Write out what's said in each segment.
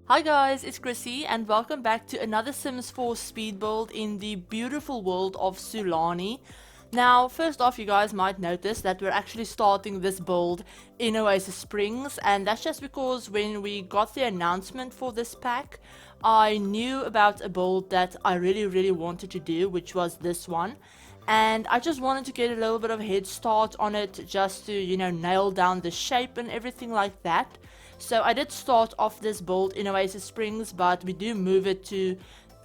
Hi guys, it's Chrissie and welcome back to another Sims 4 speed build in the beautiful world of Sulani. Now, first off, you guys might notice that we're actually starting this build in Oasis Springs, and that's just because when we got the announcement for this pack, I knew about a build that I really wanted to do, which was this one. And I just wanted to get a little bit of a head start on it just to, nail down the shape and everything like that. So I did start off this build in Oasis Springs, but we do move it to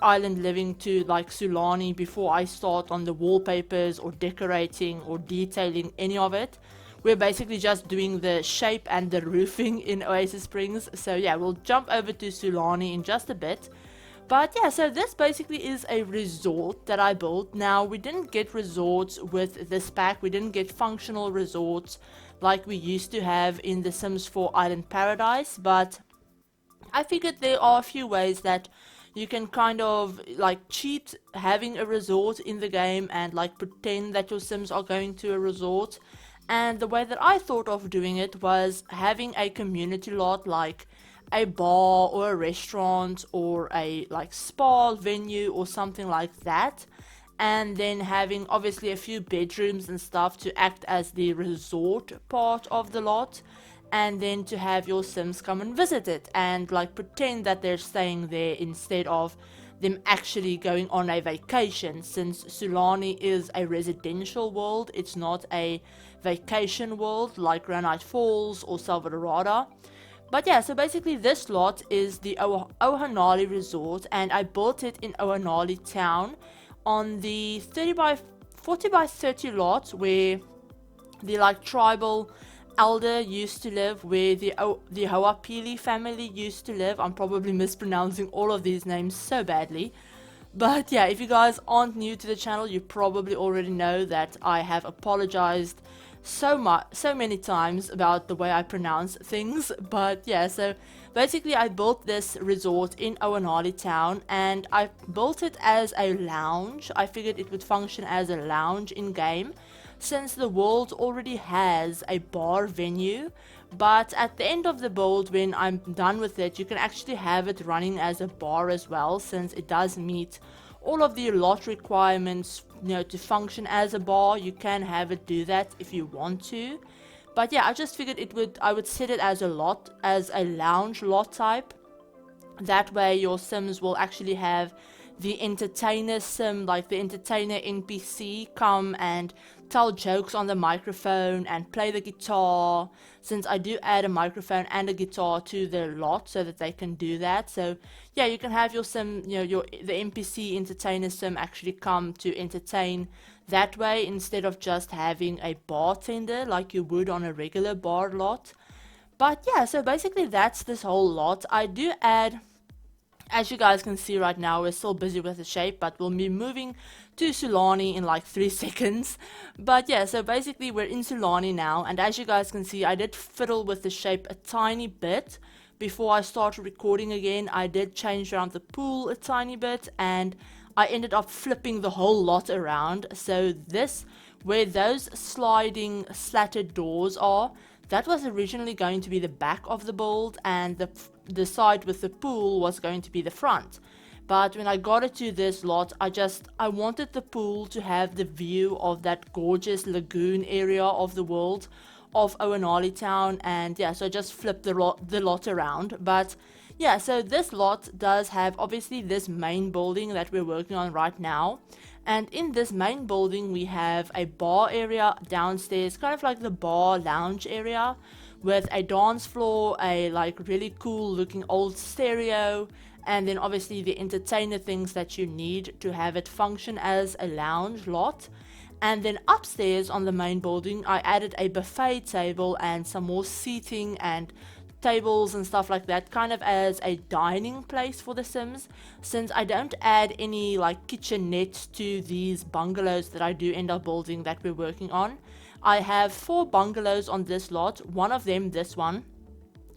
island living to like Sulani before I start on the wallpapers or decorating or detailing any of it. We're basically just doing the shape and the roofing in Oasis Springs. So yeah, we'll jump over to Sulani in just a bit. But yeah, so this basically is a resort that I built. Now, we didn't get resorts with this pack. We didn't get functional resorts like we used to have in the Sims 4 Island Paradise. But I figured there are a few ways that you can kind of like cheat having a resort in the game and like pretend that your Sims are going to a resort. And the way that I thought of doing it was having a community lot like a bar or a restaurant or a like spa venue or something like that, and then having obviously a few bedrooms and stuff to act as the resort part of the lot, and then to have your Sims come and visit it and like pretend that they're staying there instead of them actually going on a vacation, since Sulani is a residential world. It's not a vacation world like Granite Falls or Salvadorada. But yeah, so basically this lot is the Ohan'Ali Resort, and I built it in Ohan'Ali Town on the 40 by 30 lot where the like tribal elder used to live, where the Hoapili family used to live. I'm probably mispronouncing all of these names so badly. But yeah, if you guys aren't new to the channel, you probably already know that I have apologized so many times about the way I pronounce things. But yeah, so basically I built this resort in Ohan'Ali Town, and I built it as a lounge. I figured it would function as a lounge in game since the world already has a bar venue. But at the end of the build, when I'm done with it, you can actually have it running as a bar as well, since it does meet all of the lot requirements, to function as a bar. You can have it do that if you want to. But yeah, I just figured I would set it as a lot, as a lounge lot type. That way your Sims will actually have the entertainer Sim, like the entertainer NPC, come and tell jokes on the microphone and play the guitar, since I do add a microphone and a guitar to the lot so that they can do that. So yeah, you can have your Sim, the NPC entertainer Sim actually come to entertain that way, instead of just having a bartender like you would on a regular bar lot. But yeah, so basically that's this whole lot. I do add, as you guys can see right now, we're still busy with the shape, but we'll be moving to Sulani in like 3 seconds. But yeah, so basically we're in Sulani now, and as you guys can see, I did fiddle with the shape a tiny bit before I started recording again. I did change around the pool a tiny bit, and I ended up flipping the whole lot around. So this, where those sliding slatted doors are, that was originally going to be the back of the build, and the side with the pool was going to be the front. But when I got it to this lot, I wanted the pool to have the view of that gorgeous lagoon area of the world of Ohan'Ali Town, and yeah, so I just flipped the lot around. But yeah, so this lot does have obviously this main building that we're working on right now. And in this main building, we have a bar area downstairs, kind of like the bar lounge area, with a dance floor, a like really cool looking old stereo, and then obviously the entertainer things that you need to have it function as a lounge lot. And then upstairs on the main building, I added a buffet table and some more seating and tables and stuff like that, kind of as a dining place for the Sims, since I don't add any like kitchenette to these bungalows that I do end up building that we're working on. I have 4 bungalows on this lot. One of them, this one,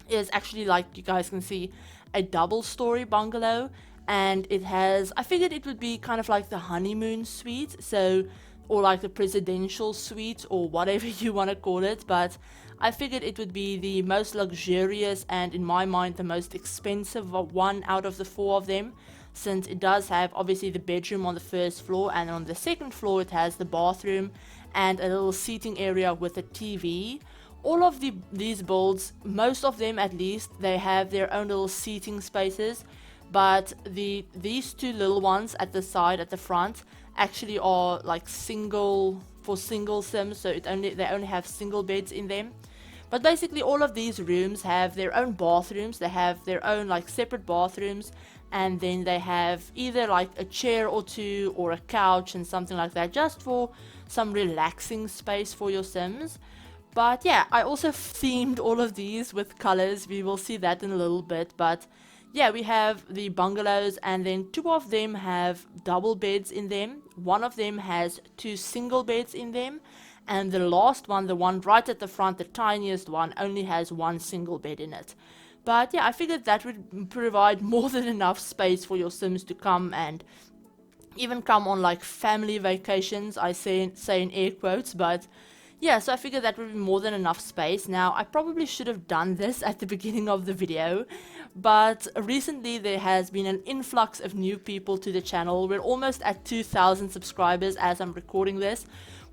is actually, like you guys can see, a double-story bungalow, and it has, I figured it would be kind of like the honeymoon suite. So or like the presidential suite or whatever you want to call it, but I figured it would be the most luxurious and in my mind the most expensive one out of the four of them, since it does have obviously the bedroom on the first floor, and on the second floor it has the bathroom and a little seating area with a TV. All of these builds, most of them at least, they have their own little seating spaces, but these two little ones at the side, at the front, actually are like single sims, so they only have single beds in them. But basically all of these rooms have their own bathrooms, they have their own like separate bathrooms, and then they have either like a chair or two or a couch and something like that, just for some relaxing space for your sims. But yeah, I also themed all of these with colors. We will see that in a little bit. But yeah, we have the bungalows, and then two of them have double beds in them. One of them has two single beds in them. And the last one, the one right at the front, the tiniest one, only has one single bed in it. But yeah, I figured that would provide more than enough space for your sims to come and even come on like family vacations. I say in air quotes, but yeah, so I figured that would be more than enough space. Now, I probably should have done this at the beginning of the video, but recently there has been an influx of new people to the channel. We're almost at 2,000 subscribers as I'm recording this.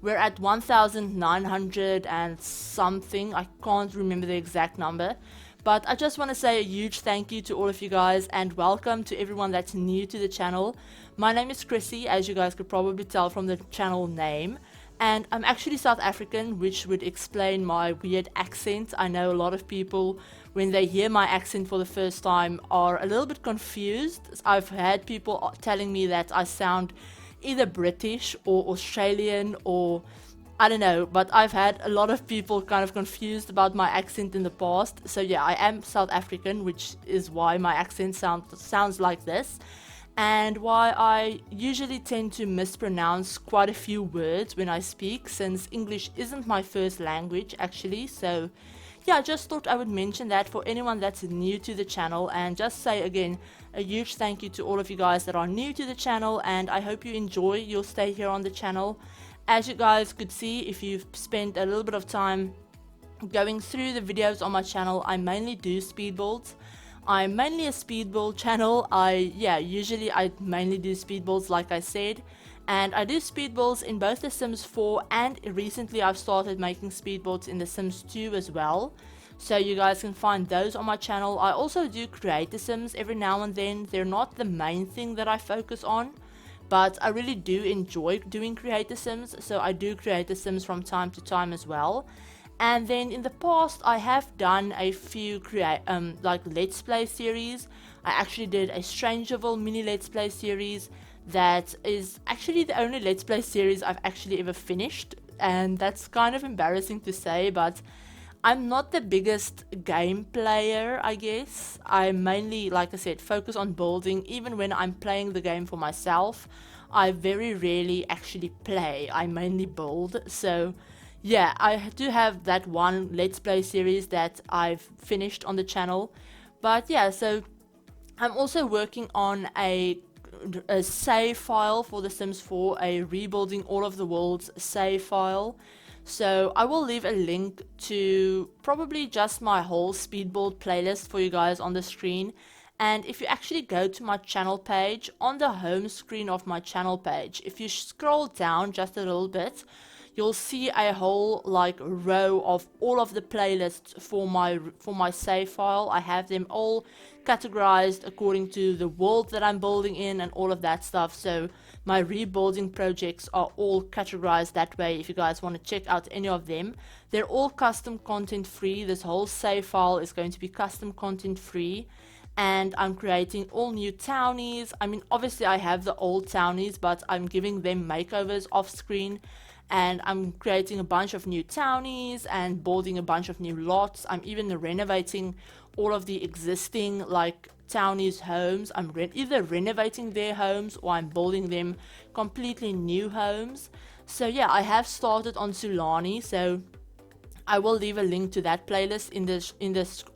We're at 1,900 and something. I can't remember the exact number. But I just want to say a huge thank you to all of you guys, and welcome to everyone that's new to the channel. My name is Chrissie, as you guys could probably tell from the channel name. And I'm actually South African, which would explain my weird accent. I know a lot of people, when they hear my accent for the first time, are a little bit confused. I've had people telling me that I sound either British or Australian or I don't know, but I've had a lot of people kind of confused about my accent in the past. So yeah, I am South African, which is why my accent sounds like this, and why I usually tend to mispronounce quite a few words when I speak, since English isn't my first language actually. So yeah, I just thought I would mention that for anyone that's new to the channel, and just say again a huge thank you to all of you guys that are new to the channel, and I hope you enjoy your stay here on the channel. As you guys could see, if you've spent a little bit of time going through the videos on my channel, I mainly do speed builds. I'm mainly a speed build channel. Usually I mainly do speed builds, like I said, and I do speed builds in both The Sims 4 and recently I've started making speed builds in The Sims 2 as well. So you guys can find those on my channel. I also do create The Sims every now and then. They're not the main thing that I focus on, but I really do enjoy doing create The Sims, so I do create The Sims from time to time as well. And then in the past I have done a few like Let's Play series. I actually did a Strangerville mini Let's Play series that is actually the only Let's Play series I've actually ever finished, and that's kind of embarrassing to say, but I'm not the biggest game player, I guess. I mainly, like I said, focus on building. Even when I'm playing the game for myself, I very rarely actually play. I mainly build. So yeah, I do have that one Let's Play series that I've finished on the channel. But yeah, so I'm also working on a save file for The Sims 4, a rebuilding all of the worlds save file. So I will leave a link to probably just my whole speed build playlist for you guys on the screen. And if you actually go to my channel page, on the home screen of my channel page, if you scroll down just a little bit, you'll see a whole like row of all of the playlists for my save file. I have them all categorized according to the world that I'm building in and all of that stuff. So my rebuilding projects are all categorized that way if you guys want to check out any of them. They're all custom content free. This whole save file is going to be custom content free. And I'm creating all new townies. I mean, obviously I have the old townies, but I'm giving them makeovers off screen. And I'm creating a bunch of new townies and building a bunch of new lots. I'm even renovating all of the existing like townies' homes. I'm either renovating their homes or I'm building them completely new homes. So yeah, I have started on Sulani, so I will leave a link to that playlist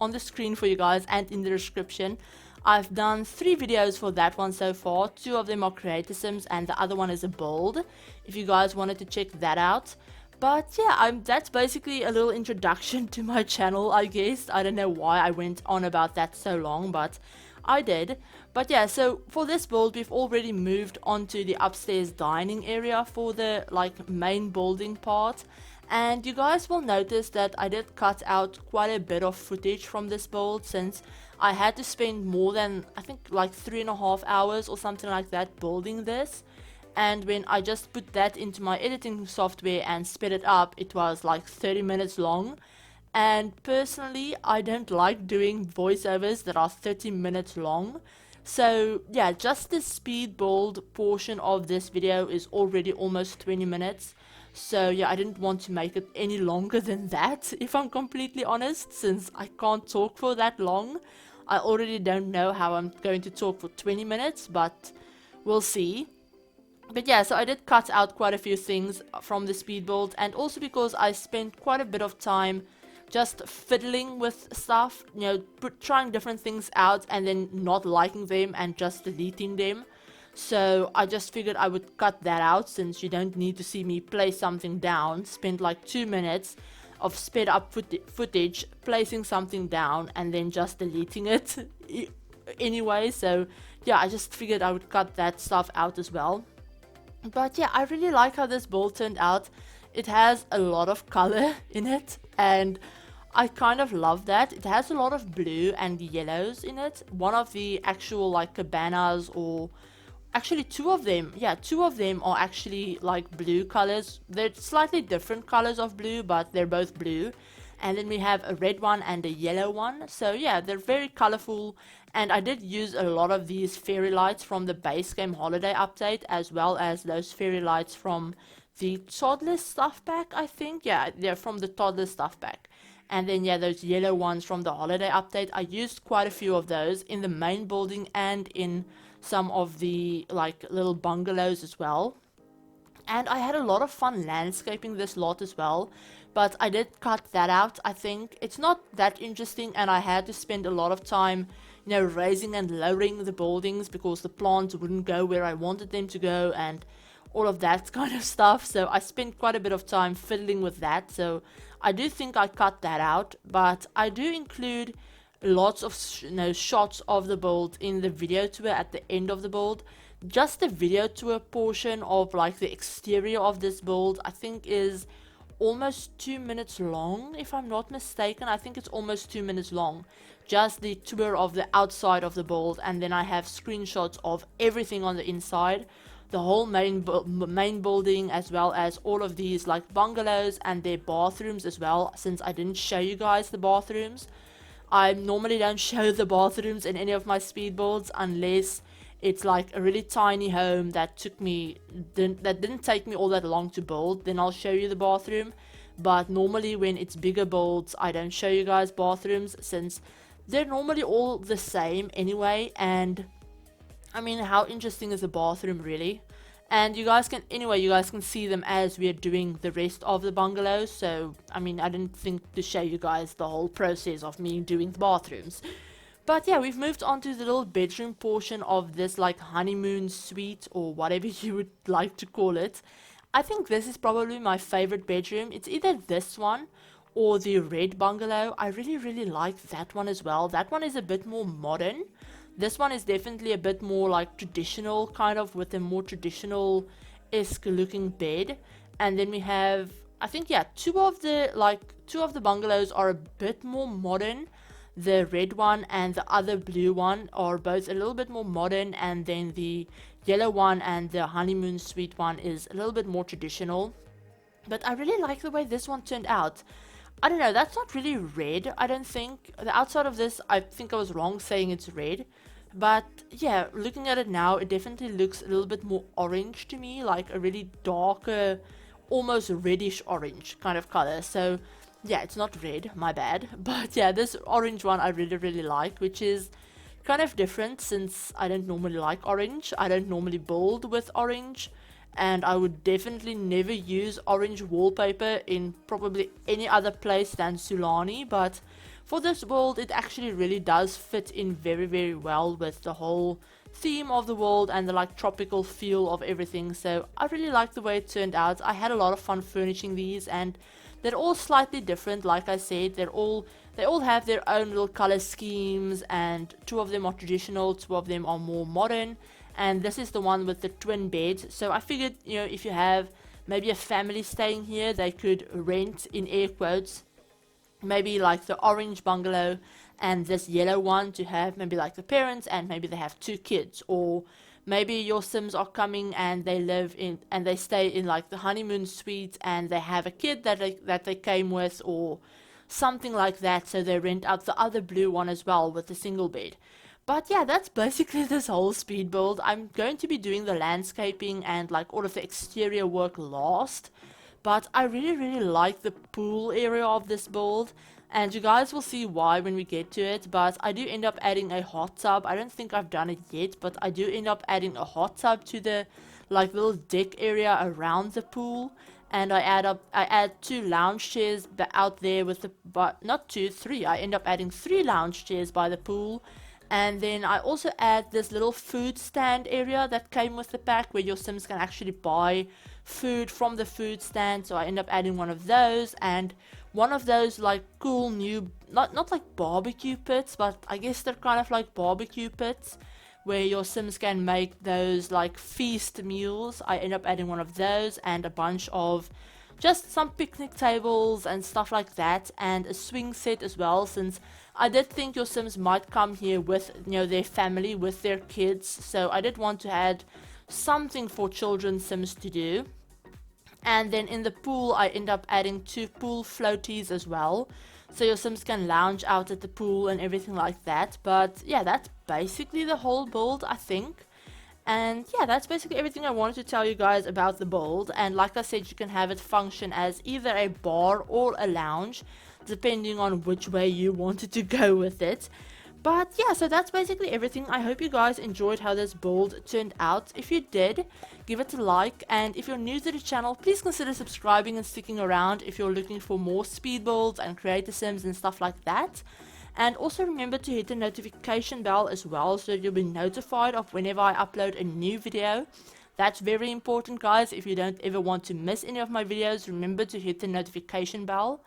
on the screen for you guys and in the description. I've done 3 videos for that one so far. 2 of them are creator sims and the other one is a build, if you guys wanted to check that out. But yeah, that's basically a little introduction to my channel, I guess. I don't know why I went on about that so long, but I did. But yeah, so for this build, we've already moved on to the upstairs dining area for the like main building part. And you guys will notice that I did cut out quite a bit of footage from this build, since I had to spend more than, I think, like 3.5 hours or something like that building this. And when I just put that into my editing software and sped it up, it was like 30 minutes long. And personally, I don't like doing voiceovers that are 30 minutes long. So yeah, just the speed build portion of this video is already almost 20 minutes. So yeah, I didn't want to make it any longer than that, if I'm completely honest, since I can't talk for that long. I already don't know how I'm going to talk for 20 minutes, but we'll see. But yeah, so I did cut out quite a few things from the speed build, and also because I spent quite a bit of time just fiddling with stuff, you know, trying different things out and then not liking them and just deleting them. So I just figured I would cut that out, since you don't need to see me play something down, spend like 2 minutes of sped up footage placing something down and then just deleting it anyway. So yeah, I just figured I would cut that stuff out as well. But yeah, I really like how this build turned out. It has a lot of color in it, and I kind of love that. It has a lot of blue and yellows in it. One of the actual like cabanas, or actually 2 of them, yeah, 2 of them are actually like blue colors. They're slightly different colors of blue, but they're both blue. And then we have a red one and a yellow one. So yeah, they're very colorful. And I did use a lot of these fairy lights from the base game holiday update, as well as those fairy lights from the toddler stuff pack, I think. Yeah, they're from the toddler stuff pack. And then yeah, those yellow ones from the holiday update. I used quite a few of those in the main building and in some of the like little bungalows as well. And I had a lot of fun landscaping this lot as well, but I did cut that out. I think it's not that interesting, and I had to spend a lot of time, you know, raising and lowering the buildings because the plants wouldn't go where I wanted them to go and all of that kind of stuff. So I spent quite a bit of time fiddling with that. So I do think I cut that out, but I do include lots of shots of the build in the video tour at the end of the build. Just the video tour portion of like the exterior of this build, I think, is almost 2 minutes long, if I'm not mistaken. I think it's almost 2 minutes long, just the tour of the outside of the build. And then I have screenshots of everything on the inside, the whole main building, as well as all of these like bungalows and their bathrooms as well, since I didn't show you guys the bathrooms. I normally don't show the bathrooms in any of my speed builds unless it's like a really tiny home that didn't take me all that long to build. Then I'll show you the bathroom. But normally when it's bigger builds, I don't show you guys bathrooms, since they're normally all the same anyway. And I mean, how interesting is a bathroom really? And you guys can see them as we're doing the rest of the bungalows. So I mean, I didn't think to show you guys the whole process of me doing the bathrooms. But yeah, we've moved on to the little bedroom portion of this like honeymoon suite, or whatever you would like to call it. I think this is probably my favorite bedroom. It's either this one or the red bungalow. I really like that one as well. That one is a bit more modern. This one is definitely a bit more like traditional, kind of with a more traditional-esque looking bed. And then we have, I think, yeah, two of the bungalows are a bit more modern. The red one and the other blue one are both a little bit more modern, and then the yellow one and the honeymoon suite one is a little bit more traditional. But I really like the way this one turned out. I don't know, that's not really red, I don't think. The outside of this, I think I was wrong saying it's red. But yeah, looking at it now, it definitely looks a little bit more orange to me, like a really darker, almost reddish orange kind of color. So yeah, it's not red, my bad. But yeah, this orange one I really like, which is kind of different since I don't normally like orange. I don't normally build with orange, and I would definitely never use orange wallpaper in probably any other place than Sulani. But for this world, it actually really does fit in very, very well with the whole theme of the world and the like tropical feel of everything. So I really like the way it turned out. I had a lot of fun furnishing these, and they're all slightly different. Like I said, they all have their own little color schemes, and 2 of them are traditional, 2 of them are more modern, and this is the one with the twin bed. So I figured, you know, if you have maybe a family staying here, they could rent, in air quotes, maybe like the orange bungalow and this yellow one to have maybe like the parents, and maybe they have 2 kids, or maybe your Sims are coming and they live in and they stay in like the honeymoon suite and they have a kid that they came with, or something like that, so they rent out the other blue one as well with the single bed. But yeah, that's basically this whole speed build. I'm going to be doing the landscaping and like all of the exterior work last, but I really like the pool area of this build, and you guys will see why when we get to it. But I do end up adding a hot tub. I don't think I've done it yet, but I do end up adding a hot tub to the like little deck area around the pool. And I add 2 lounge chairs out there with the, but not 2, 3. I end up adding 3 lounge chairs by the pool. And then I also add this little food stand area that came with the pack, where your Sims can actually buy food from the food stand. So I end up adding one of those, and one of those like cool new, not like barbecue pits, but I guess they're kind of like barbecue pits, where your Sims can make those like feast meals. I end up adding one of those, and a bunch of just some picnic tables and stuff like that, and a swing set as well, since I did think your Sims might come here with, you know, their family, with their kids. So I did want to add something for children Sims to do. And then in the pool, I end up adding 2 pool floaties as well, so your Sims can lounge out at the pool and everything like that. But yeah, that's basically the whole build, I think. And yeah, that's basically everything I wanted to tell you guys about the build. And like I said, you can have it function as either a bar or a lounge, depending on which way you wanted to go with it. But yeah, so that's basically everything. I hope you guys enjoyed how this build turned out. If you did, give it a like, and if you're new to the channel, please consider subscribing and sticking around if you're looking for more speed builds and creator Sims and stuff like that. And also remember to hit the notification bell as well, so you'll be notified of whenever I upload a new video. That's very important, guys. If you don't ever want to miss any of my videos, remember to hit the notification bell.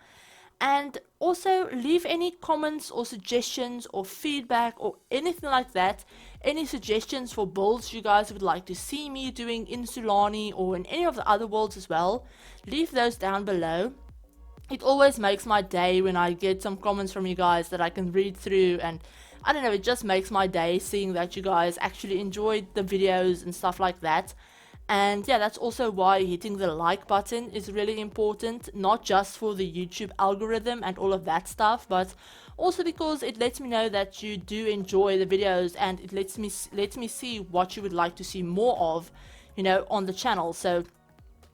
And also leave any comments or suggestions or feedback or anything like that. Any suggestions for builds you guys would like to see me doing in Sulani or in any of the other worlds as well. Leave those down below. It always makes my day when I get some comments from you guys that I can read through, and I don't know, it just makes my day seeing that you guys actually enjoyed the videos and stuff like that. And yeah, that's also why hitting the like button is really important, not just for the YouTube algorithm and all of that stuff, but also because it lets me know that you do enjoy the videos, and it lets me see what you would like to see more of, you know, on the channel. So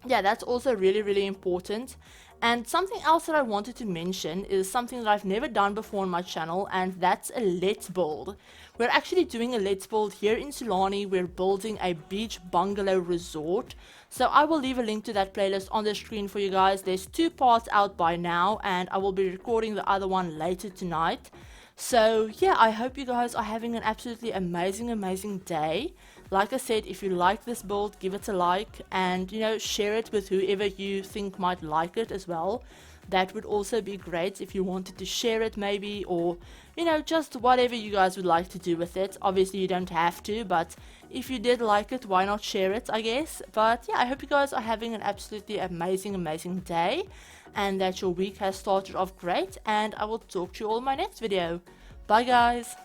yeah, that's also really important. And something else that I wanted to mention is something that I've never done before on my channel, and that's a Let's Build. We're actually doing a Let's Build here in Sulani. We're building a beach bungalow resort. So I will leave a link to that playlist on the screen for you guys. There's 2 parts out by now, and I will be recording the other one later tonight. So yeah, I hope you guys are having an absolutely amazing day. Like I said, if you like this build, give it a like, and you know, share it with whoever you think might like it as well. That would also be great if you wanted to share it maybe, or you know, just whatever you guys would like to do with it. Obviously you don't have to, but if you did like it, why not share it, I guess. But yeah, I hope you guys are having an absolutely amazing day, and that your week has started off great, and I will talk to you all in my next video. Bye guys.